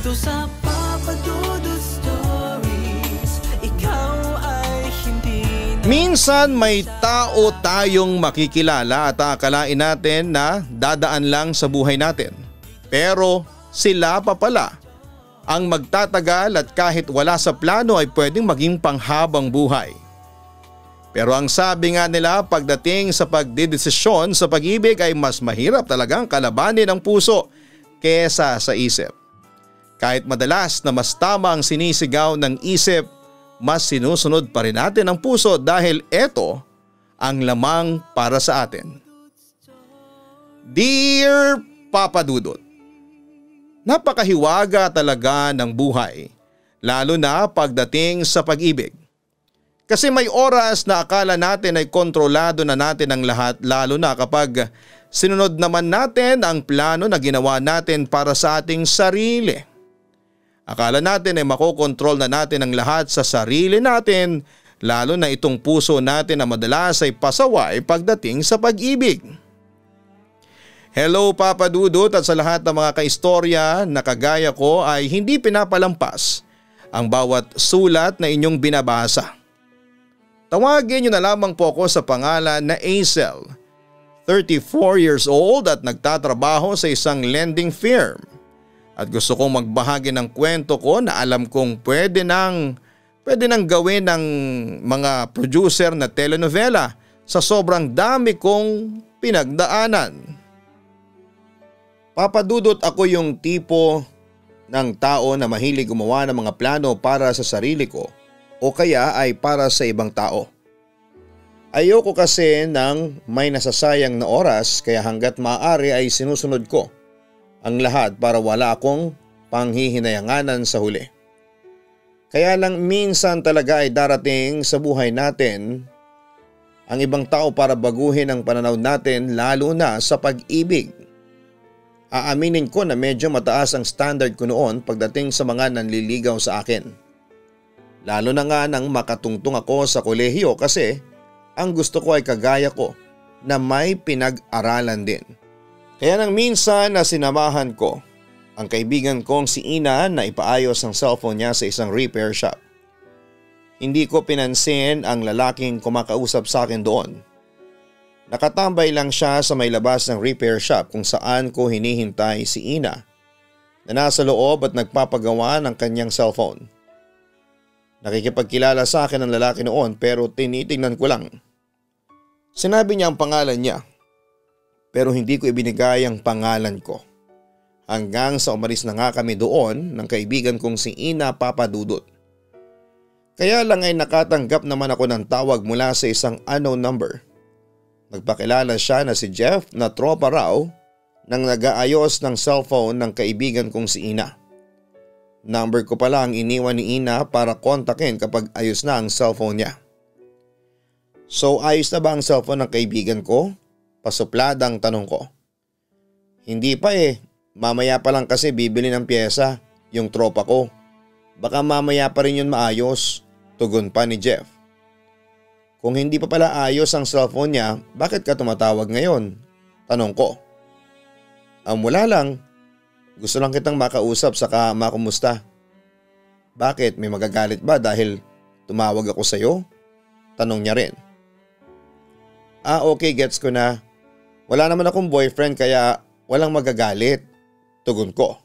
Dito sa Papa Dudut Stories, ikaw ay hindi na... Minsan may tao tayong makikilala at akalain natin na dadaan lang sa buhay natin. Pero sila pa pala ang magtatagal at kahit wala sa plano ay pwedeng maging panghabang buhay. Pero ang sabi nga nila, pagdating sa pagdedesisyon sa pag-ibig ay mas mahirap talagang kalabanin ang puso kesa sa isip. Kahit madalas na mas tama ang sinisigaw ng isip, mas sinusunod pa rin natin ang puso dahil ito ang lamang para sa atin. Dear Papa Dudut, napakahiwaga talaga ng buhay, lalo na pagdating sa pag-ibig. Kasi may oras na akala natin ay kontrolado na natin ang lahat, lalo na kapag sinunod naman natin ang plano na ginawa natin para sa ating sarili. Akala natin ay makokontrol na natin ang lahat sa sarili natin, lalo na itong puso natin na madalas ay pasaway pagdating sa pag-ibig. Hello Papa Dudut, at sa lahat ng mga kaistorya na kagaya ko ay hindi pinapalampas ang bawat sulat na inyong binabasa. Tawagin niyo na lamang po ako sa pangalan na Aisel, 34 years old at nagtatrabaho sa isang lending firm. At gusto kong magbahagi ng kwento ko na alam kong pwede nang gawin ng mga producer na telenovela sa sobrang dami kong pinagdaanan. Papa Dudut, ako yung tipo ng tao na mahilig gumawa ng mga plano para sa sarili ko o kaya ay para sa ibang tao. Ayoko kasi ng may nasasayang na oras, kaya hanggat maaari ay sinusunod ko ang lahat para wala akong panghihinayanganan sa huli. Kaya lang minsan talaga ay darating sa buhay natin ang ibang tao para baguhin ang pananaw natin, lalo na sa pag-ibig. Aaminin ko na medyo mataas ang standard ko noon pagdating sa mga nanliligaw sa akin. Lalo na nga nang makatungtong ako sa kolehiyo, kasi ang gusto ko ay kagaya ko na may pinag-aralan din. Kaya nang minsan na sinamahan ko ang kaibigan kong si Ina na ipaayos ang cellphone niya sa isang repair shop. Hindi ko pinansin ang lalaking kumakausap sa akin doon. Nakatambay lang siya sa may labas ng repair shop kung saan ko hinihintay si Ina na nasa loob at nagpapagawa ng kanyang cellphone. Nakikipagkilala sa akin ang lalaki noon pero tinitingnan ko lang. Sinabi niya ang pangalan niya pero hindi ko ibinigay ang pangalan ko. Hanggang sa umalis na nga kami doon ng kaibigan kong si Ina, Papa Dudut. Kaya lang ay nakatanggap naman ako ng tawag mula sa isang unknown number. Nagpakilala siya na si Jeff na tropa raw nang nag-aayos ng cellphone ng kaibigan kong si Ina. Number ko pala ang iniwan ni Ina para kontakin kapag ayos na ang cellphone niya. So ayos na ba ang cellphone ng kaibigan ko? Pasupladang tanong ko. Hindi pa mamaya pa lang kasi bibili ng pyesa yung tropa ko. Baka mamaya pa rin yun maayos, tugon pa ni Jeff. Kung hindi pa pala ayos ang cellphone niya, bakit ka tumatawag ngayon? Tanong ko. Wala lang. Gusto lang kitang makausap saka makumusta. Bakit, may magagalit ba dahil tumawag ako sa'yo? Tanong niya rin. Okay, gets ko na. Wala naman akong boyfriend kaya walang magagalit, tugon ko.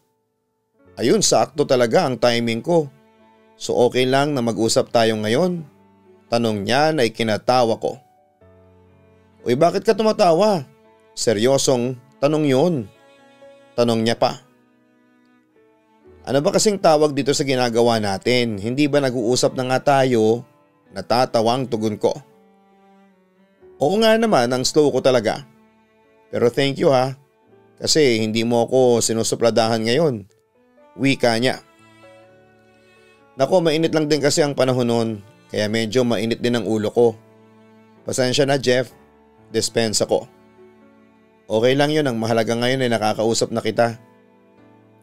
Ayun, sakto talaga ang timing ko. So okay lang na mag-usap tayo ngayon? Tanong niya na ikinatawa ko. Uy, bakit ka tumatawa? Seryosong tanong yun. Tanong niya pa. Ano ba kasing tawag dito sa ginagawa natin? Hindi ba nag-uusap na nga tayo? Natatawang tugon ko. Oo nga naman, ang slow ko talaga. Pero thank you ha. Kasi hindi mo ako sinusupladahan ngayon. Wika niya. Nako, mainit lang din kasi ang panahon nun. Kaya medyo mainit din ang ulo ko. Pasensya na Jeff. Dispensa ko. Okay lang yun, ang mahalaga ngayon ay nakakausap na kita.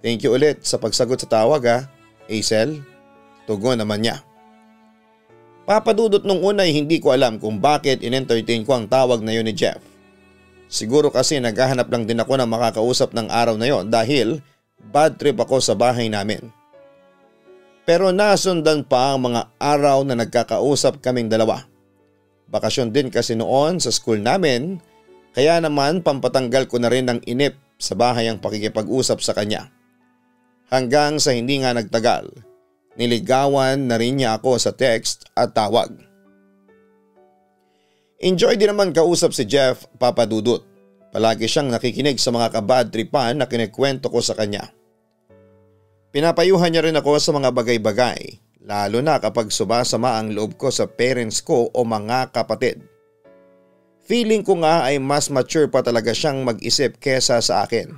Thank you ulit sa pagsagot sa tawag ha, Aisel. Tugon naman niya. Papa Dudut, nung una ay hindi ko alam kung bakit in-entertain ko ang tawag na yun ni Jeff. Siguro kasi naghahanap lang din ako ng makakausap ng araw na yon dahil bad trip ako sa bahay namin. Pero nasundan pa ang mga araw na nagkakausap kaming dalawa. Bakasyon din kasi noon sa school namin, kaya naman pampatanggal ko na rin ng inip sa bahay ang pakikipag-usap sa kanya. Hanggang sa hindi nga nagtagal, niligawan na rin niya ako sa text at tawag. Enjoy din naman kausap si Jeff, Papa Dudut. Palagi siyang nakikinig sa mga kabad tripan na kinikwento ko sa kanya. Pinapayuhan niya rin ako sa mga bagay-bagay, lalo na kapag sumasama ang loob ko sa parents ko o mga kapatid. Feeling ko nga ay mas mature pa talaga siyang mag-isip kesa sa akin.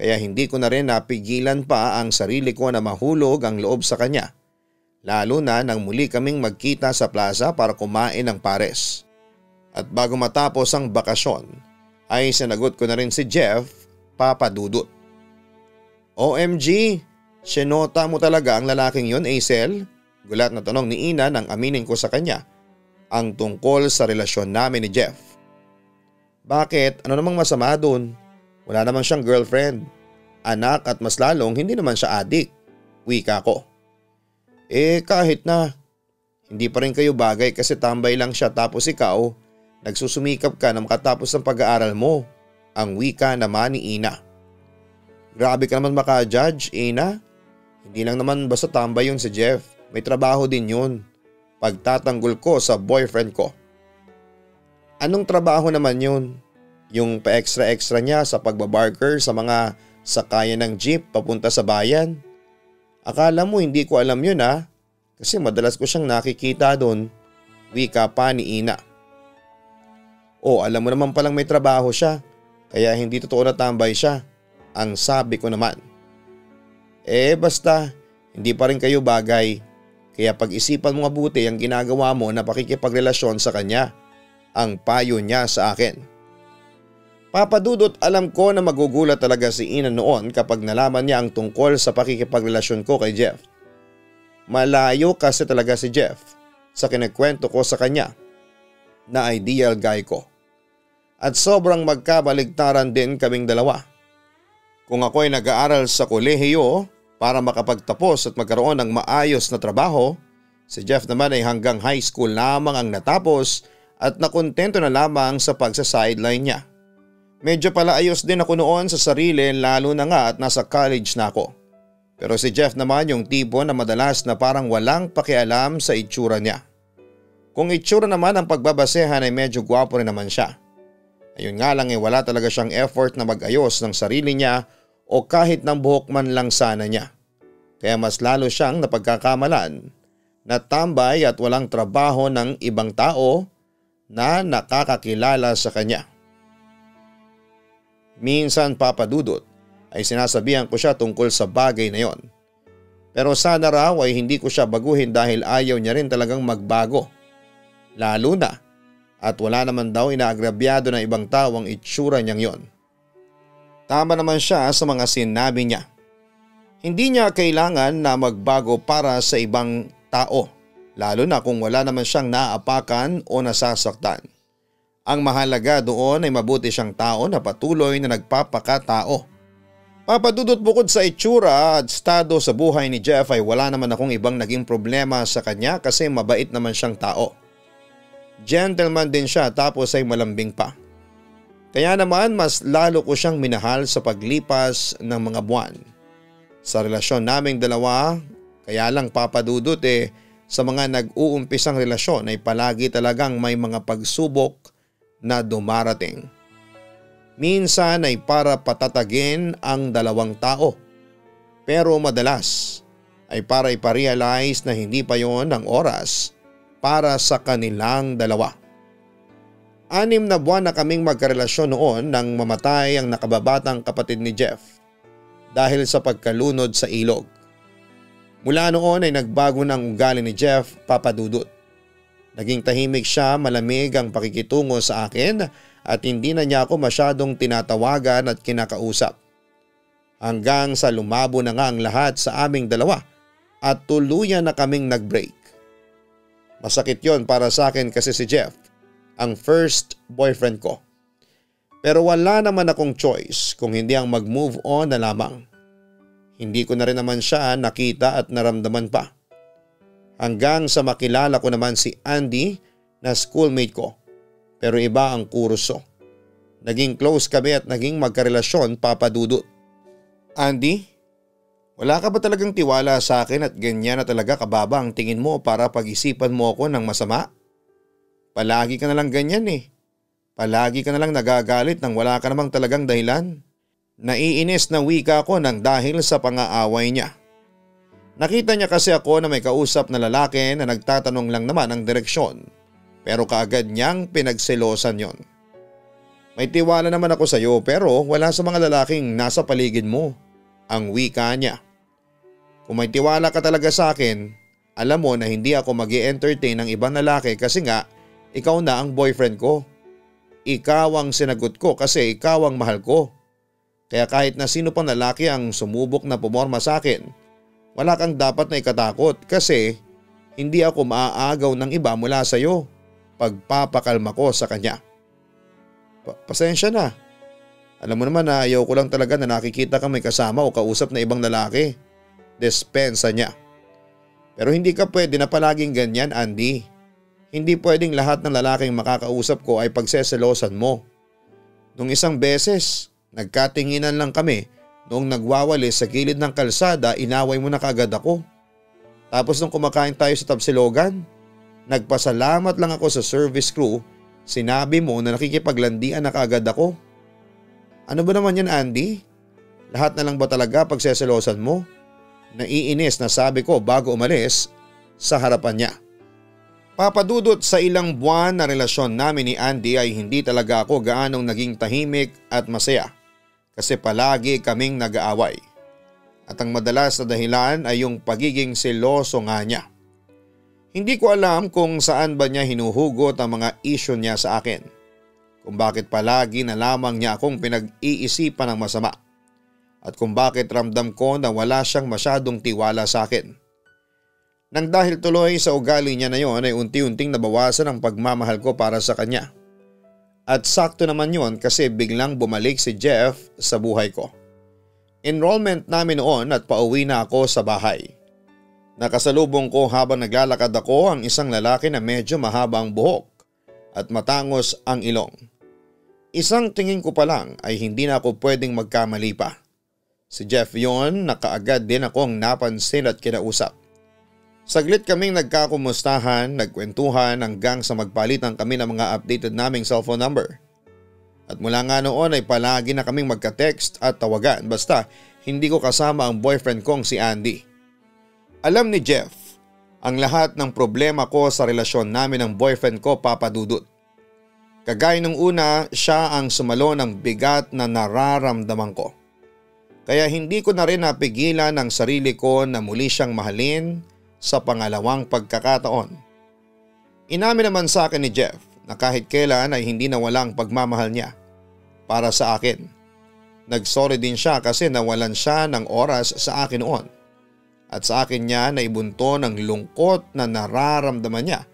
Kaya hindi ko na rin napigilan pa ang sarili ko na mahulog ang loob sa kanya. Lalo na nang muli kaming magkita sa plaza para kumain ng pares. At bago matapos ang bakasyon ay sinagot ko na rin si Jeff, Papa Dudut. OMG! Sinota mo talaga ang lalaking yun, Aisel? Gulat na tanong ni Ina nang aminin ko sa kanya ang tungkol sa relasyon namin ni Jeff. Bakit? Ano namang masama dun? Wala naman siyang girlfriend, anak at mas lalong hindi naman siya adik. Wika ko. Kahit na. Hindi pa rin kayo bagay kasi tambay lang siya tapos ikaw nagsusumikap ka na makatapos ng pag-aaral mo. Ang wika naman ni Ina. Grabe ka naman maka-judge, Ina. Hindi lang naman basta tambay yun si Jeff. May trabaho din yun. Pagtatanggol ko sa boyfriend ko. Anong trabaho naman yun? Yung pa-extra-extra niya sa pagbabarker sa mga sakayan ng jeep papunta sa bayan? Akala mo hindi ko alam yun ha? Kasi madalas ko siyang nakikita doon. Wika pa ni Ina. Alam mo naman palang may trabaho siya. Kaya hindi totoo na tambay siya. Ang sabi ko naman. Basta, hindi pa rin kayo bagay. Kaya pag-isipan mo mabuti ang ginagawa mo na pakikipagrelasyon sa kanya. Ang payo niya sa akin. Papa Dudut, alam ko na magugulat talaga si Ina noon kapag nalaman niya ang tungkol sa pakikipagrelasyon ko kay Jeff. Malayo kasi talaga si Jeff sa kinikwento ko sa kanya na ideal guy ko. At sobrang magkabaligtaran din kaming dalawa. Kung ako ay nag-aaral sa kolehiyo para makapagtapos at magkaroon ng maayos na trabaho, si Jeff naman ay hanggang high school lamang ang natapos at nakontento na lamang sa pagsa-sideline niya. Medyo pala ayos din ako noon sa sarili lalo na nga at nasa college na ako. Pero si Jeff naman yung tipo na madalas na parang walang pakialam sa itsura niya. Kung itsura naman ang pagbabasehan ay medyo gwapo rin naman siya. Ayun nga lang wala talaga siyang effort na mag-ayos ng sarili niya o kahit ng buhok man lang sana niya. Kaya mas lalo siyang napagkakamalan na tambay at walang trabaho ng ibang tao na nakakakilala sa kanya. Minsan Papa Dudut ay sinasabihan ko siya tungkol sa bagay na yon. Pero sana raw ay hindi ko siya baguhin dahil ayaw niya rin talagang magbago. Lalo na at wala naman daw inaagrabyado ng ibang tao ang itsura niyang yon. Tama naman siya sa mga sinabi niya. Hindi niya kailangan na magbago para sa ibang tao, lalo na kung wala naman siyang naapakan o nasasaktan. Ang mahalaga doon ay mabuti siyang tao na patuloy na nagpapakatao. Papadudot bukod sa itsura at estado sa buhay ni Jeff ay wala naman akong ibang naging problema sa kanya kasi mabait naman siyang tao. Gentleman din siya tapos ay malambing pa. Kaya naman mas lalo ko siyang minahal sa paglipas ng mga buwan. Sa relasyon naming dalawa, kaya lang papadudot sa mga nag-uumpisang relasyon ay palagi talagang may mga pagsubok na dumarating. Minsan ay para patatagin ang dalawang tao. Pero madalas ay para iparealize na hindi pa yon ang oras para sa kanilang dalawa. 6 na buwan na kaming magkarelasyon noon nang mamatay ang nakababatang kapatid ni Jeff dahil sa pagkalunod sa ilog. Mula noon ay nagbago ng ugali ni Jeff, Papadudut. Naging tahimik siya, malamig ang pakikitungo sa akin at hindi na niya ako masyadong tinatawagan at kinakausap. Hanggang sa lumabo na nga ang lahat sa aming dalawa at tuluyan na kaming nag-break. Masakit yon para sa akin kasi si Jeff, ang first boyfriend ko. Pero wala naman akong choice kung hindi ang mag-move on na lamang. Hindi ko na rin naman siya nakita at naramdaman pa. Hanggang sa makilala ko naman si Andy na schoolmate ko, pero iba ang kurso. Naging close kami at naging magkarelasyon, Papa Dudut. Andy, wala ka ba talagang tiwala sa akin at ganyan na talaga kababa ang tingin mo para pag-isipan mo ako ng masama? Palagi ka na lang ganyan eh. Palagi ka na lang nagagalit nang wala ka namang talagang dahilan. Naiinis na wika ko nang dahil sa pang-aaway niya. Nakita niya kasi ako na may kausap na lalaki na nagtatanong lang naman ang direksyon, pero kaagad niyang pinagselosan yon. May tiwala naman ako sa iyo pero wala sa mga lalaking nasa paligid mo, ang wika niya. Kung may tiwala ka talaga sa akin, alam mo na hindi ako mag-i-entertain ng ibang lalaki kasi nga ikaw na ang boyfriend ko. Ikaw ang sinagot ko kasi ikaw ang mahal ko. Kaya kahit na sino pang lalaki ang sumubok na pumorma sa akin, wala kang dapat na ikatakot kasi hindi ako maaagaw ng iba mula sa iyo. Pagpapakalma ko sa kanya. Pasensya na. Alam mo naman na ayaw ko lang talaga na nakikita kang may kasama o kausap na ibang lalaki. Despensa niya. Pero hindi ka pwede na palaging ganyan, Andy. Hindi pwedeng lahat ng lalaking makakausap ko ay pagseselosan mo. Nung isang beses, nagkatinginan lang kami noong nagwawali sa gilid ng kalsada, inaway mo na kaagad ako. Tapos nung kumakain tayo sa Tapsilogan, nagpasalamat lang ako sa service crew, sinabi mo na nakikipaglandian na kaagad ako. Ano ba naman yan, Andy? Lahat na lang ba talaga pagseselosan mo? Naiinis na sabi ko bago umalis sa harapan niya. Papadudot, sa ilang buwan na relasyon namin ni Andy ay hindi talaga ako gaanong naging tahimik at masaya kasi palagi kaming nag-aaway. At ang madalas na dahilan ay yung pagiging seloso nga niya. Hindi ko alam kung saan ba niya hinuhugot ang mga issue niya sa akin. Kung bakit palagi na lamang niya akong pinag-iisipan ng masama. At kung bakit ramdam ko na wala siyang masyadong tiwala sa akin. Nang dahil tuloy sa ugali niya na yon ay unti-unting nabawasan ang pagmamahal ko para sa kanya. At sakto naman yon kasi biglang bumalik si Jeff sa buhay ko. Enrollment namin noon at pauwi na ako sa bahay. Nakasalubong ko habang naglalakad ako ang isang lalaki na medyo mahaba ang buhok at matangos ang ilong. Isang tingin ko pa lang ay hindi na ako pwedeng magkamali pa. Si Jeff yon na kaagad din akong napansin at kinausap. Saglit kaming nagkakumustahan, nagkwentuhan hanggang sa magpalitan kami ng mga updated naming cellphone number. At mula nga noon ay palagi na kaming magka-text at tawagan basta hindi ko kasama ang boyfriend kong si Andy. Alam ni Jeff ang lahat ng problema ko sa relasyon namin ng boyfriend ko, Papa Dudut. Kagaya nung una, siya ang sumalo ng bigat na nararamdaman ko. Kaya hindi ko na rin napigilan ang sarili ko na muli siyang mahalin sa pangalawang pagkakataon. Inamin naman sa akin ni Jeff na kahit kailan ay hindi nawala ang pagmamahal niya para sa akin. Nagsorry din siya kasi nawalan siya ng oras sa akin noon. At sa akin niya naibunto ng lungkot na nararamdaman niya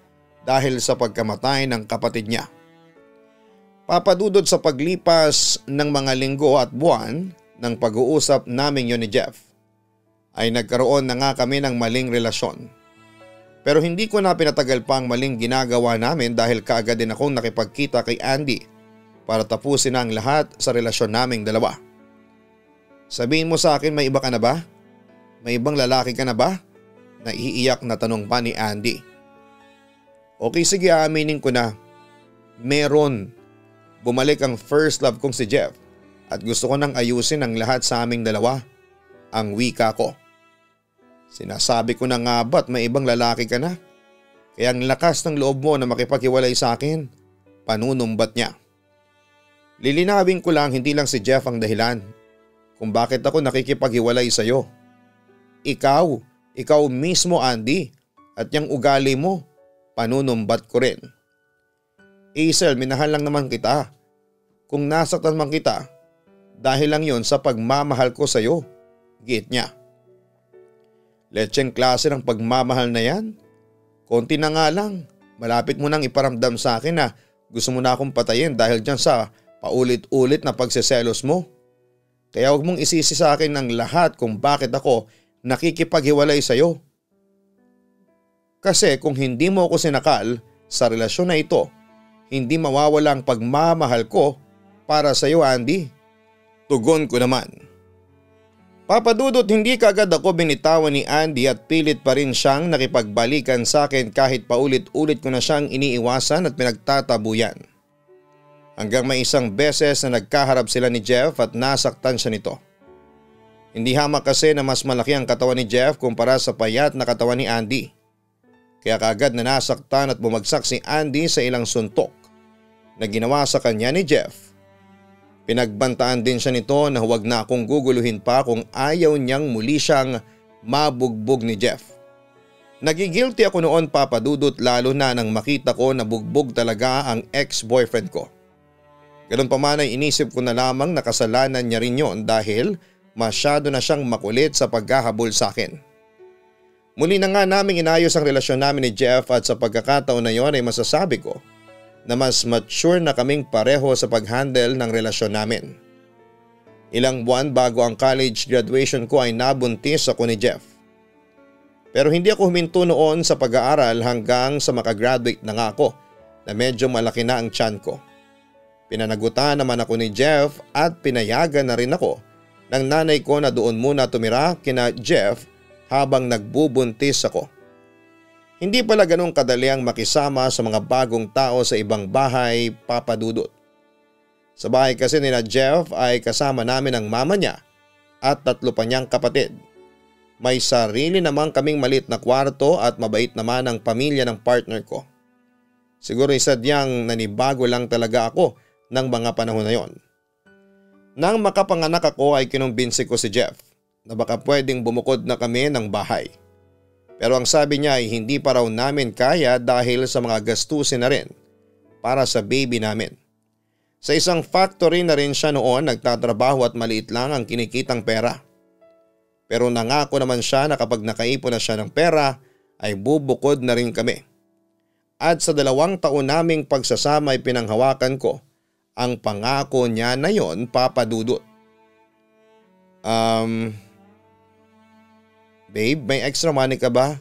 dahil sa pagkamatay ng kapatid niya. Papadudod sa paglipas ng mga linggo at buwan ng pag-uusap namin yon ni Jeff, ay nagkaroon na nga kami ng maling relasyon. Pero hindi ko na pinatagal pa ang maling ginagawa namin dahil kaagad din akong nakipagkita kay Andy para tapusin na ang lahat sa relasyon naming dalawa. Sabihin mo sa akin, may iba ka na ba? May ibang lalaki ka na ba? Naiiyak na tanong pa ni Andy. Okay, sige, aaminin ko na. Meron. Bumalik ang first love kong si Jeff at gusto ko nang ayusin ang lahat sa aming dalawa. Ang wika ko. Sinasabi ko na nga ba't may ibang lalaki ka na? Kaya ang lakas ng loob mo na makipaghiwalay sa akin. Panunumbat niya. Lilinawin ko lang, hindi lang si Jeff ang dahilan kung bakit ako nakikipaghiwalay sa iyo. Ikaw mismo, Andy, at yung ugali mo, panunumbat ko rin. Hazel, minahal lang naman kita. Kung nasaktan man kita, dahil lang yon sa pagmamahal ko sa iyo. Git niya. Lecheng klase ng pagmamahal na yan. Konti na nga lang. Malapit mo nang iparamdam sa akin na gusto mo na akong patayin dahil dyan sa paulit-ulit na pagseselos mo. Kaya huwag mong isisi sa akin ang lahat kung bakit ako nakikipaghiwalay sa iyo. Kasi kung hindi mo ako sinakal sa relasyon na ito, hindi mawawala ang pagmamahal ko para sa iyo, Andy. Tugon ko naman. Papa Dudut, hindi kaagad ako binitawan ni Andy at pilit pa rin siyang nakipagbalikan sa akin kahit paulit-ulit ko na siyang iniiwasan at pinagtatabuyan. Hanggang may isang beses na nagkaharap sila ni Jeff at nasaktan siya nito. Hindi hamak kasi na mas malaki ang katawan ni Jeff kumpara sa payat na katawan ni Andy. Kaya kaagad na nasaktan at bumagsak si Andy sa ilang suntok na ginawa sa kanya ni Jeff. Pinagbantaan din siya nito na huwag na akong guguluhin pa kung ayaw niyang muli siyang mabugbog ni Jeff. Nagigilty ako noon, Papa Dudut, lalo na nang makita ko na bugbog talaga ang ex-boyfriend ko. Ganun pa man ay inisip ko na lamang na kasalanan niya rin yon dahil masyado na siyang makulit sa paghahabol sa akin. Muli na nga naming inayos ang relasyon namin ni Jeff at sa pagkakataon na yon ay masasabi ko na mas mature na kaming pareho sa pag-handle ng relasyon namin. Ilang buwan bago ang college graduation ko ay nabuntis ako ni Jeff. Pero hindi ako huminto noon sa pag-aaral hanggang sa makagraduate na nga ako na medyo malaki na ang tiyan ko. Pinanagutan naman ako ni Jeff at pinayagan na rin ako ng nanay ko na doon muna tumira kina Jeff habang nagbubuntis ako. Hindi pala ganun kadali ang makisama sa mga bagong tao sa ibang bahay, Papa Dudut. Sa bahay kasi nila Jeff ay kasama namin ang mama niya at 3 pa niyang kapatid. May sarili namang kaming maliit na kwarto at mabait naman ang pamilya ng partner ko. Siguro isadyang nanibago lang talaga ako ng mga panahon na yon. Nang makapanganak ako ay kinumbinsi ko si Jeff na baka pwedeng bumukod na kami ng bahay. Pero ang sabi niya ay hindi pa raw namin kaya dahil sa mga gastusin na rin para sa baby namin. Sa isang factory na rin siya noon nagtatrabaho at maliit lang ang kinikitang pera. Pero nangako naman siya na kapag nakaipon na siya ng pera ay bubukod na rin kami. At sa 2 taon naming pagsasama ay pinanghawakan ko ang pangako niya na yon, Papa Dudut. Babe, may extra money ka ba?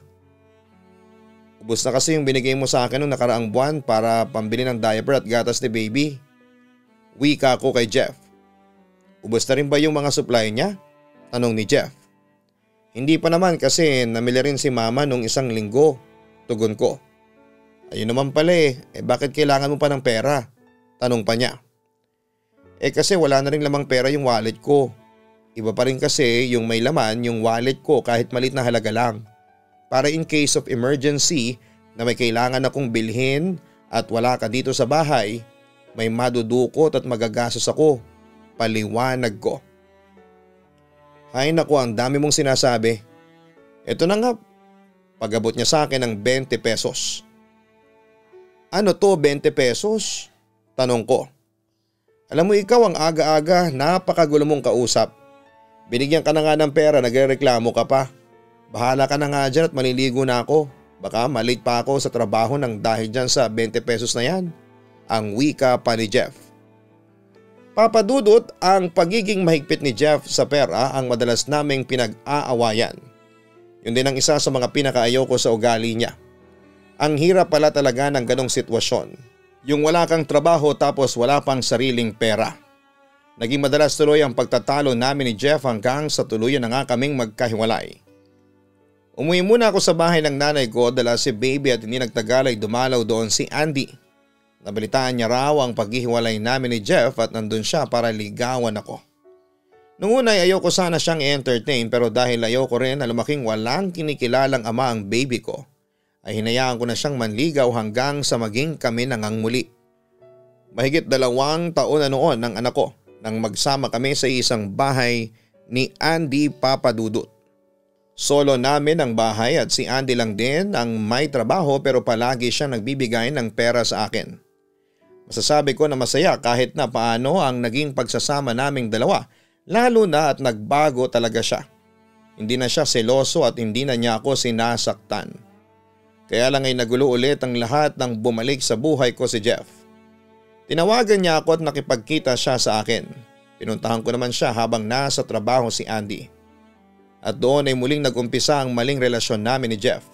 Ubus na kasi yung binigay mo sa akin noong nakaraang buwan para pambili ng diaper at gatas ni baby. Wika ko kay Jeff. Ubus na rin ba yung mga supply niya? Tanong ni Jeff. Hindi pa naman kasi namili rin si mama nung 1 linggo. Tugon ko. Ayun naman pala bakit kailangan mo pa ng pera? Tanong pa niya. Kasi wala na rin lamang pera yung wallet ko. Iba pa rin kasi yung may laman yung wallet ko kahit maliit na halaga lang. Para in case of emergency na may kailangan akong bilhin at wala ka dito sa bahay, may madudukot at magagastos ako. Paliwanag ko. Ay naku, ang dami mong sinasabi. Ito na nga, pag-abot niya sa akin ng 20 pesos. Ano to, 20 pesos? Tanong ko. Alam mo ikaw ang aga-aga, napakagulo mong kausap. Binigyan ka na nga ng pera, nagrereklamo ka pa. Bahala ka na nga dyan at maliligo na ako. Baka malate pa ako sa trabaho ng dahil dyan sa 20 pesos na yan. Ang wika pa ni Jeff. Papa Dudut, ang pagiging mahigpit ni Jeff sa pera ang madalas naming pinag-aawayan. Yun din ang isa sa mga pinakaayaw ko sa ugali niya. Ang hirap pala talaga ng ganong sitwasyon. Yung wala kang trabaho tapos wala pang sariling pera. Naging madalas tuloy ang pagtatalo namin ni Jeff hanggang sa tuluyan na nga kaming magkahiwalay. Umuwi muna ako sa bahay ng nanay ko dala si baby at hindi nagtagal ay dumalaw doon si Andy. Nabalitaan niya raw ang paghihiwalay namin ni Jeff at nandun siya para ligawan ako. Noong una ay ayoko sana siyang entertain pero dahil ayoko rin na lumaking walang kinikilalang ama ang baby ko, ay hinayaan ko na siyang manligaw hanggang sa maging kami nangang muli. Mahigit 2 taon na noon ng anak ko nang magsama kami sa isang bahay ni Andy, Papa Dudut. Solo namin ang bahay at si Andy lang din ang may trabaho pero palagi siyang nagbibigay ng pera sa akin. Masasabi ko na masaya kahit na paano ang naging pagsasama naming dalawa, lalo na at nagbago talaga siya. Hindi na siya seloso at hindi na niya ako sinasaktan. Kaya lang ay nagulo ulit ang lahat nang bumalik sa buhay ko si Jeff. Tinawagan niya ako at nakipagkita siya sa akin. Pinuntahan ko naman siya habang nasa trabaho si Andy. At doon ay muling nag-umpisa ang maling relasyon namin ni Jeff.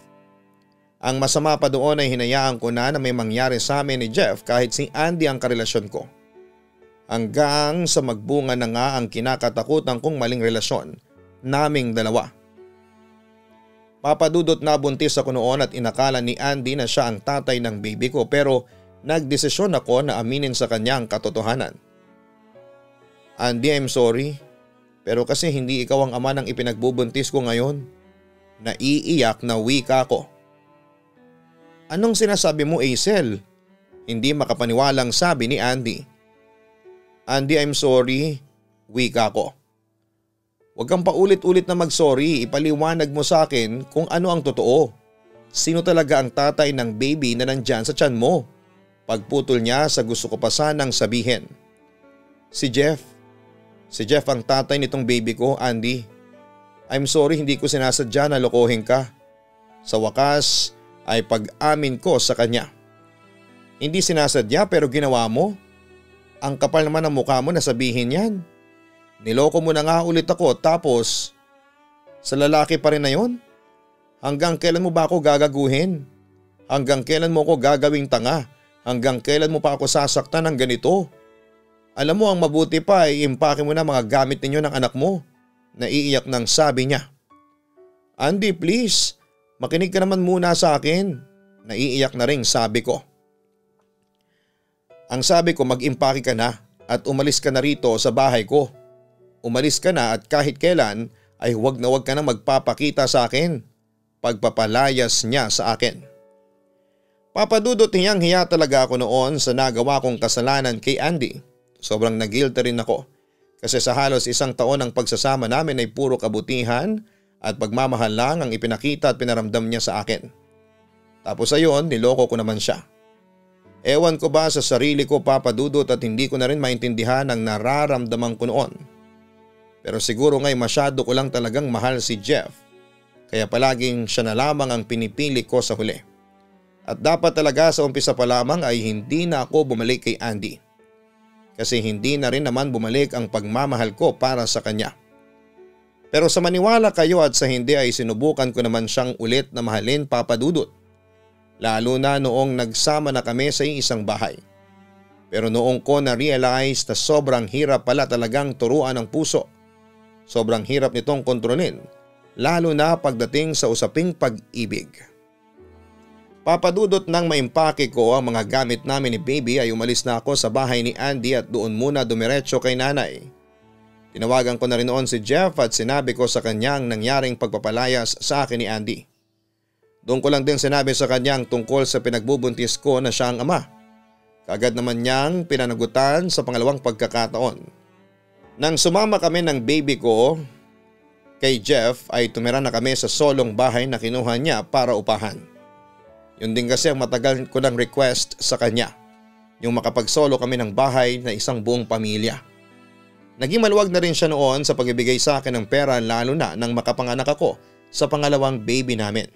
Ang masama pa doon ay hinayaan ko na may mangyari sa amin ni Jeff kahit si Andy ang karelasyon ko. Hanggang sa magbunga na nga ang kinakatakutan kong maling relasyon naming dalawa. Papadudot na buntis ako noon at inakala ni Andy na siya ang tatay ng baby ko pero nagdesisyon ako na aminin sa kanya ang katotohanan. Andy, I'm sorry. Pero kasi hindi ikaw ang ama ng ipinagbubuntis ko ngayon. Naiiyak na wika ko. Anong sinasabi mo, Hazel? Hindi makapaniwalang sabi ni Andy. Andy, I'm sorry. Wika ko. Huwag kang paulit-ulit na mag-sorry. Ipaliwanag mo sa akin kung ano ang totoo. Sino talaga ang tatay ng baby na nandyan sa tiyan mo? Pagputol niya sa gusto ko pa sanang sabihin. Si Jeff. Si Jeff ang tatay nitong baby ko, Andy. I'm sorry, hindi ko sinasadya na lokohin ka. Sa wakas ay pag-amin ko sa kanya. Hindi sinasadya pero ginawa mo. Ang kapal naman ng mukha mo na sabihin yan. Niloko mo na nga ulit ako tapos sa lalaki pa rin na yon? Hanggang kailan mo ba ako gagaguhin? Hanggang kailan mo ako gagawing tanga? Hanggang kailan mo pa ako sasaktan ng ganito? Alam mo, ang mabuti pa ay impake mo na mga gamit ninyo ng anak mo. Naiiyak nang sabi niya. Andy, please, makinig ka naman muna sa akin. Naiiyak na rin sabi ko. Ang sabi ko, mag-impake ka na at umalis ka na rito sa bahay ko. Umalis ka na at kahit kailan ay huwag na huwag ka na magpapakita sa akin. Pagpapalayas niya sa akin. Papadudot hiyang-hiya talaga ako noon sa nagawa kong kasalanan kay Andy. Sobrang nag-guilty rin ako kasi sa halos isang taon ng pagsasama namin ay puro kabutihan at pagmamahal lang ang ipinakita at pinaramdam niya sa akin. Tapos ayon, niloko ko naman siya. Ewan ko ba sa sarili ko, papadudot, at hindi ko na rin maintindihan ang nararamdaman ko noon. Pero siguro nga'y masyado ko lang talagang mahal si Jeff kaya palaging siya na lamang ang pinipili ko sa huli. At dapat talaga sa umpisa pa lamang ay hindi na ako bumalik kay Andy. Kasi hindi na rin naman bumalik ang pagmamahal ko para sa kanya. Pero sa maniwala kayo at sa hindi ay sinubukan ko naman siyang ulit na mahalin, papadudot. Lalo na noong nagsama na kami sa isang bahay. Pero noong ko na-realize na sobrang hirap pala talagang turuan ng puso. Sobrang hirap nitong kontrolin, lalo na pagdating sa usaping pag-ibig. Papadudot nang maimpake ko ang mga gamit namin ni baby ay umalis na ako sa bahay ni Andy at doon muna dumiretso kay nanay. Tinawagan ko na rin noon si Jeff at sinabi ko sa kanya ang nangyaring pagpapalayas sa akin ni Andy. Doon ko lang din sinabi sa kanyang tungkol sa pinagbubuntis ko na siya ang ama. Kaagad naman niyang pinanagutan sa pangalawang pagkakataon. Nang sumama kami ng baby ko kay Jeff ay tumira na kami sa solong bahay na kinuha niya para upahan. Yun din kasi ang matagal ko ng request sa kanya, yung makapagsolo kami ng bahay na isang buong pamilya. Naging maluwag na rin siya noon sa pagbibigay sa akin ng pera lalo na nang makapanganak ako sa pangalawang baby namin.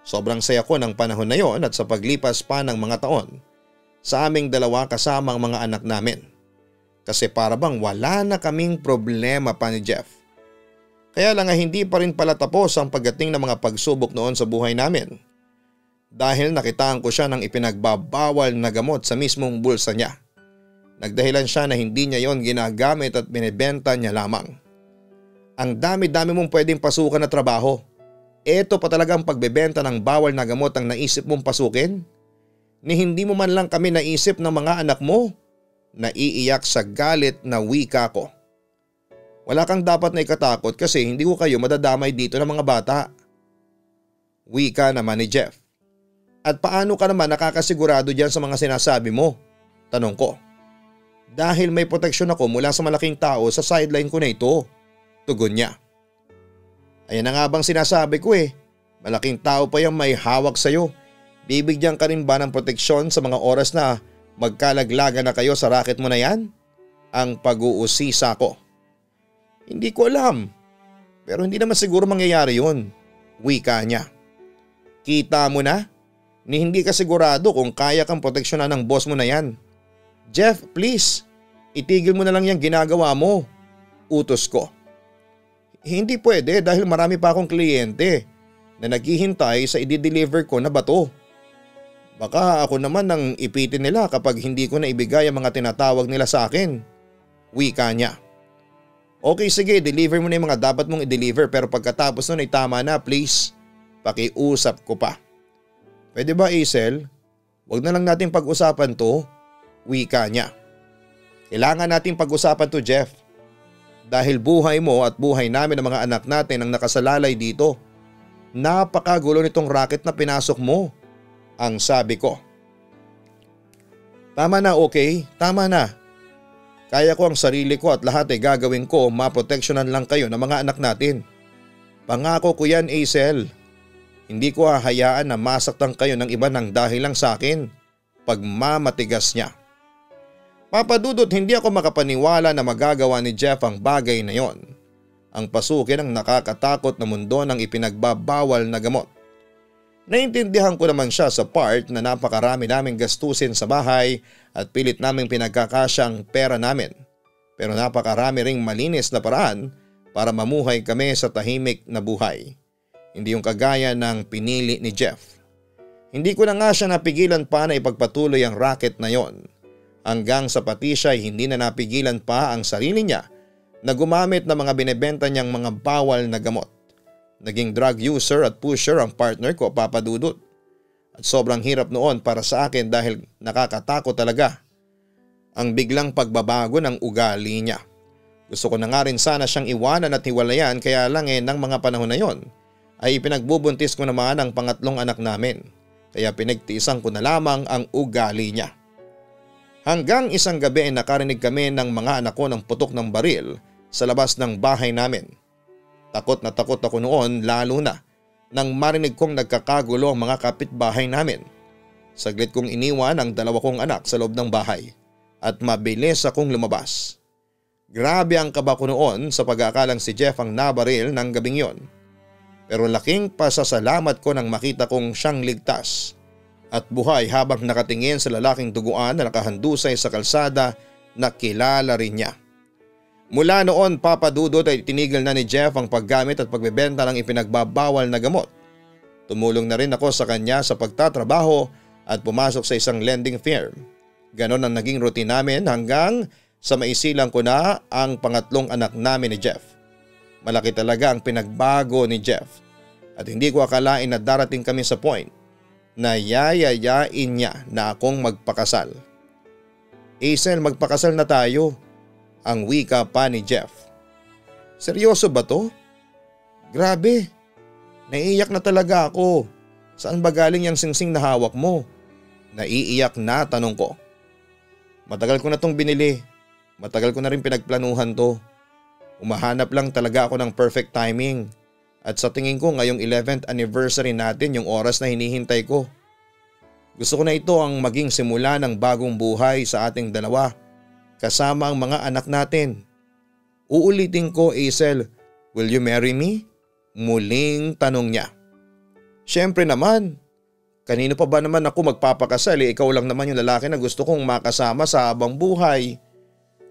Sobrang saya ko ng panahon na yon at sa paglipas pa ng mga taon sa aming dalawa kasama ang mga anak namin. Kasi para bang wala na kaming problema pa ni Jeff. Kaya lang hindi pa rin pala tapos ang pagdating ng mga pagsubok noon sa buhay namin. Dahil nakitaan ko siya ng ipinagbabawal na gamot sa mismong bulsa niya. Nagdahilan siya na hindi niya yon ginagamit at binibenta niya lamang. Ang dami-dami mong pwedeng pasukan na trabaho. Ito pa talagang pagbebenta ng bawal na gamot ang naisip mong pasukin? Ni hindi mo man lang kami naisip ng mga anak mo? Naiiyak sa galit na wika ko. Wala kang dapat na ikatakot kasi hindi ko kayo madadamay dito ng mga bata. Wika naman ni Jeff. At paano ka naman nakakasigurado dyan sa mga sinasabi mo? Tanong ko. Dahil may proteksyon ako mula sa malaking tao sa sideline ko na ito. Tugon niya. Ayan na nga bang sinasabi ko eh. Malaking tao pa yung may hawak sa'yo. Bibigyan ka rin ba ng proteksyon sa mga oras na magkalaglagan na kayo sa racket mo na yan? Ang pag-uusisa ko. Hindi ko alam. Pero hindi naman siguro mangyayari yun. Wika niya. Kita mo na? Ni hindi ka sigurado kung kaya kang proteksyonan ng boss mo na yan. Jeff, please. Itigil mo na lang yung ginagawa mo. Utos ko. Hindi pwede dahil marami pa akong kliyente na naghihintay sa i-deliver ko na bato. Baka ako naman ang ipitin nila kapag hindi ko na ibigay ang mga tinatawag nila sa akin. Wika niya. Okay sige, deliver mo na yung mga dapat mong i-deliver pero pagkatapos nun ay tama na please. Pakiusap ko pa. Pwede ba Hazel? Huwag na lang natin pag-usapan to. Wika niya. Kailangan nating pag-usapan to Jeff. Dahil buhay mo at buhay namin ng mga anak natin ang nakasalalay dito. Napakagulo nitong racket na pinasok mo. Ang sabi ko. Tama na okay, tama na. Kaya ko ang sarili ko at lahat ay gagawin ko, maproteksyonan lang kayo ng mga anak natin. Pangako ko yan Hazel. Hindi ko hahayaan na masaktan kayo ng iba ng dahil lang sa akin. Pagmamatigas niya. Papadudot hindi ako makapaniwala na magagawa ni Jeff ang bagay na yon. Ang pasukin ang nakakatakot na mundo ng ipinagbabawal na gamot. Naintindihan ko naman siya sa part na napakarami naming gastusin sa bahay at pilit naming pinagkakasyang pera namin. Pero napakarami ring malinis na paraan para mamuhay kami sa tahimik na buhay. Hindi yung kagaya ng pinili ni Jeff. Hindi ko na nga siya napigilan pa na ipagpatuloy ang racket na yon. Hanggang sa pati siya ay hindi na napigilan pa ang sarili niya na gumamit ng mga binebenta niyang mga bawal na gamot. Naging drug user at pusher ang partner ko papadudot. At sobrang hirap noon para sa akin dahil nakakatakot talaga ang biglang pagbabago ng ugali niya. Gusto ko na nga rin sana siyang iwanan at hiwalayan kaya lang ng mga panahon na yon ay ipinagbubuntis ko naman ang pangatlong anak namin. Kaya pinagtiisan ko na lamang ang ugali niya. Hanggang isang gabi ay nakarinig kami ng mga anak ko ng putok ng baril sa labas ng bahay namin. Takot na takot ako noon lalo na nang marinig kong nagkakagulo ang mga kapitbahay namin. Saglit kong iniwan ang dalawa kong anak sa loob ng bahay at mabilis akong lumabas. Grabe ang kaba ko noon sa pag-aakalang si Jeff ang nabaril ng gabing yon. Pero laking pasasalamat ko nang makita kong siyang ligtas at buhay habang nakatingin sa lalaking duguan na nakahandusay sa kalsada na kilala rin niya. Mula noon papadudot ay tinigil na ni Jeff ang paggamit at pagbebenta ng ipinagbabawal na gamot. Tumulong na rin ako sa kanya sa pagtatrabaho at pumasok sa isang lending firm. Ganon ang naging routine namin hanggang sa maisilang ko na ang pangatlong anak namin ni Jeff. Malaki talaga ang pinagbago ni Jeff at hindi ko akalain na darating kami sa point na yayayain niya na akong magpakasal. Hazel, magpakasal na tayo. Ang wika pa ni Jeff. Seryoso ba to? Grabe. Naiiyak na talaga ako. Saan ba galing yung singsing na hawak mo? Naiiyak na tanong ko. Matagal ko na tong binili. Matagal ko na rin pinagplanuhan to. Umahanap lang talaga ako ng perfect timing. At sa tingin ko ngayong 11th anniversary natin yung oras na hinihintay ko. Gusto ko na ito ang maging simula ng bagong buhay sa ating dalawa kasama ang mga anak natin. Uulitin ko Hazel, will you marry me? Muling tanong niya. Siyempre naman. Kanino pa ba naman ako magpapakasal ikaw lang naman yung lalaki na gusto kong makasama sa habang buhay.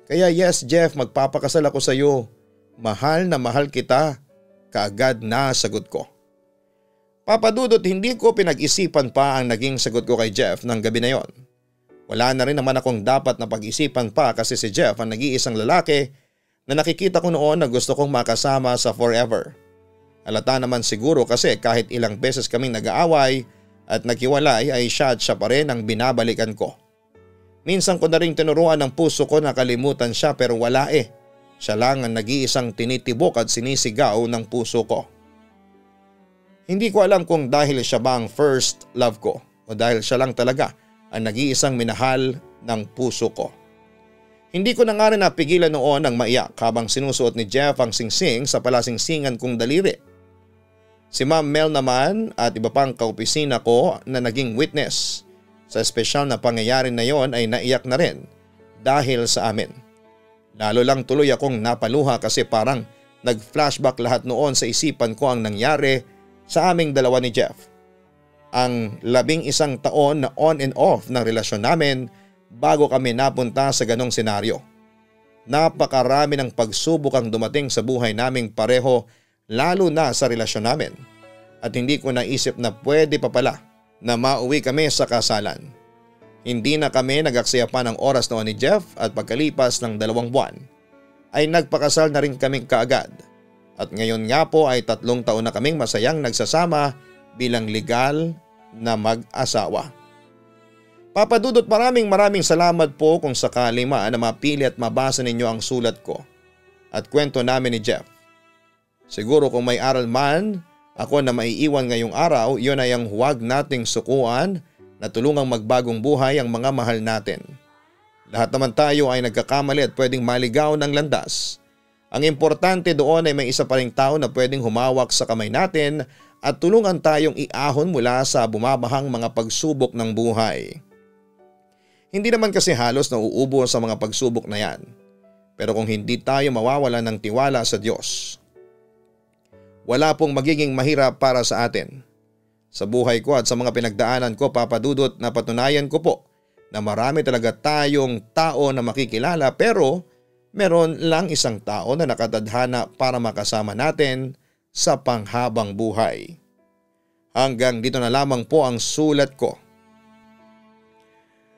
Kaya yes Jeff, magpapakasal ako sa iyo. Mahal na mahal kita. Kaagad na sagot ko. Papadudot hindi ko pinag-isipan pa ang naging sagot ko kay Jeff ng gabi na yon. Wala na rin naman akong dapat na pag-isipan pa kasi si Jeff ang nag-iisang lalaki na nakikita ko noon na gusto kong makasama sa forever. Halata naman siguro kasi kahit ilang beses kaming nag-aaway at naghiwalay ay siya at siya pa rin ang binabalikan ko. Minsan ko na rin tinuruan ng puso ko na kalimutan siya pero wala Siya lang ang nag-iisang tinitibok at sinisigaw ng puso ko. Hindi ko alam kung dahil siya ba ang first love ko o dahil siya lang talaga ang nag-iisang minahal ng puso ko. Hindi ko na nga rin napigilan noon ang maiyak habang sinusuot ni Jeff ang singsing sa palasingsingan kong daliri. Si Ma'am Mel naman at iba pang kaopisina ko na naging witness sa espesyal na pangyayari na yon ay naiyak na rin dahil sa amin. Lalo lang tuloy akong napaluha kasi parang nag-flashback lahat noon sa isipan ko ang nangyari sa aming dalawa ni Jeff. Ang 11 taon na on and off ng relasyon namin bago kami napunta sa ganong senaryo. Napakarami ng pagsubok ang dumating sa buhay naming pareho, lalo na sa relasyon namin. At hindi ko naisip na pwede pa pala na mauwi kami sa kasalan. Hindi na kami nag-aksaya pa ng oras noon ni Jeff at pagkalipas ng 2 buwan ay nagpakasal na rin kaming kaagad. At ngayon nga po ay 3 taon na kaming masayang nagsasama bilang legal na mag-asawa. Papa Dudut, maraming salamat po kung sakali man na mapili at mabasa ninyo ang sulat ko at kwento namin ni Jeff. Siguro kung may aral man ako na maiiwan ngayong araw, yun ay ang huwag nating sukuan na tulungang magbagong buhay ang mga mahal natin. Lahat naman tayo ay nagkakamali at pwedeng maligaw ng landas. Ang importante doon ay may isa pa ring tao na pwedeng humawak sa kamay natin at tulungan tayong iahon mula sa bumabahang mga pagsubok ng buhay. Hindi naman kasi halos nauubo sa mga pagsubok na yan. Pero kung hindi tayo mawawala ng tiwala sa Diyos, wala pong magiging mahirap para sa atin. Sa buhay ko at sa mga pinagdaanan ko, Papa Dudut, napatunayan ko po na marami talaga tayong tao na makikilala pero meron lang isang tao na nakatadhana para makasama natin sa panghabang buhay. Hanggang dito na lamang po ang sulat ko.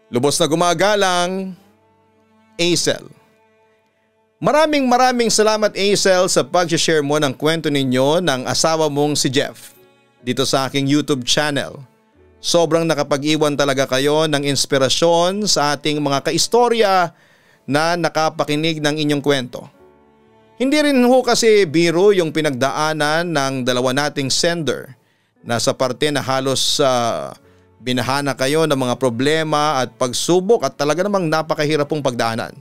Lubos na gumagalang, Aisel. Maraming salamat, Aisel, sa pag-share mo ng kwento ninyo ng asawa mong si Jeff dito sa aking YouTube channel. Sobrang nakapag-iwan talaga kayo ng inspirasyon sa ating mga kaistorya na nakapakinig ng inyong kwento. Hindi rin ho kasi biro yung pinagdaanan ng dalawa nating sender. Nasa parte na halos binahana kayo ng mga problema at pagsubok at talaga namang napakahirap pong pagdaanan.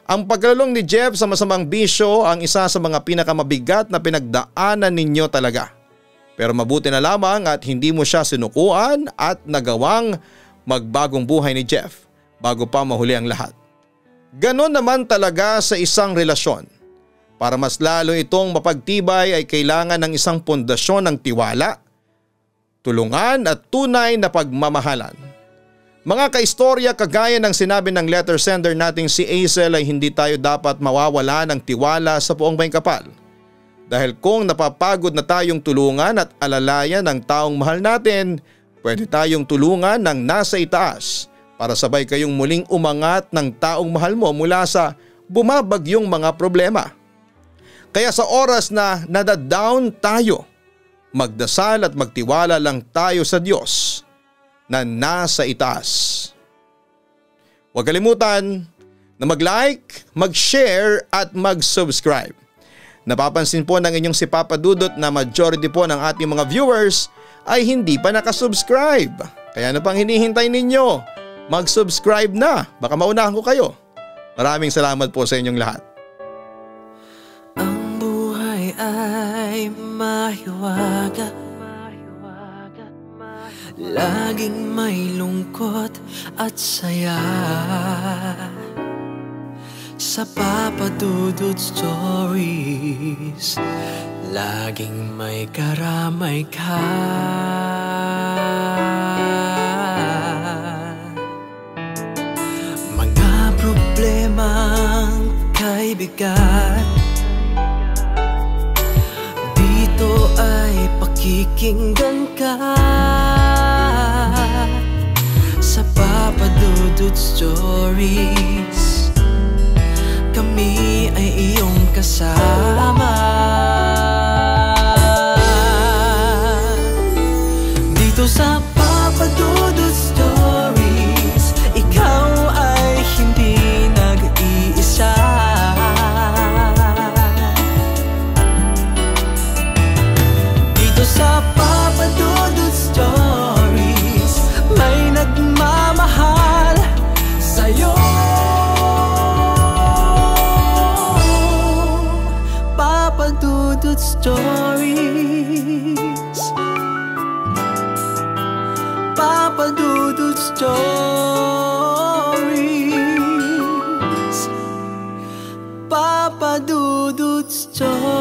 Ang paglalong ni Jeff sa masamang bisyo ang isa sa mga pinakamabigat na pinagdaanan ninyo talaga. Pero mabuti na lamang at hindi mo siya sinukuan at nagawang magbagong buhay ni Jeff bago pa mahuli ang lahat. Ganon naman talaga sa isang relasyon. Para mas lalo itong mapagtibay ay kailangan ng isang pundasyon ng tiwala, tulungan at tunay na pagmamahalan. Mga kaistorya, kagaya ng sinabi ng letter sender nating si Aisel, ay hindi tayo dapat mawawala ng tiwala sa Poong May Kapal. Dahil kung napapagod na tayong tulungan at alalayan ng taong mahal natin, pwede tayong tulungan ng nasa itaas para sabay kayong muling umangat ng taong mahal mo mula sa bumabagyong mga problema. Kaya sa oras na nadadown tayo, magdasal at magtiwala lang tayo sa Diyos na nasa itaas. Huwag kalimutan na mag-like, mag-share at mag-subscribe. Napapansin po ng inyong si Papa Dudut na majority po ng ating mga viewers ay hindi pa nakasubscribe. Kaya ano pang hinihintay ninyo? Mag-subscribe na, baka maunahan ko kayo. Maraming salamat po sa inyong lahat. Ang buhay ay mahiwaga, laging may lungkot at saya. Sa Papa Dudut Stories, laging may karamay ka. Mga problemang kay bigat, dito ay pakikinggan ka. Sa Papa Dudut Stories, kami ay iyong kasama. Dito sa Papa Dudut Stories, ikaw ay hindi nag-iisa. Dito sa Papa Dudut Stories, may nagmamahal sa'yo. Papa Dudut Stories, Papa Dudut Stories, Papa Dudut Stories.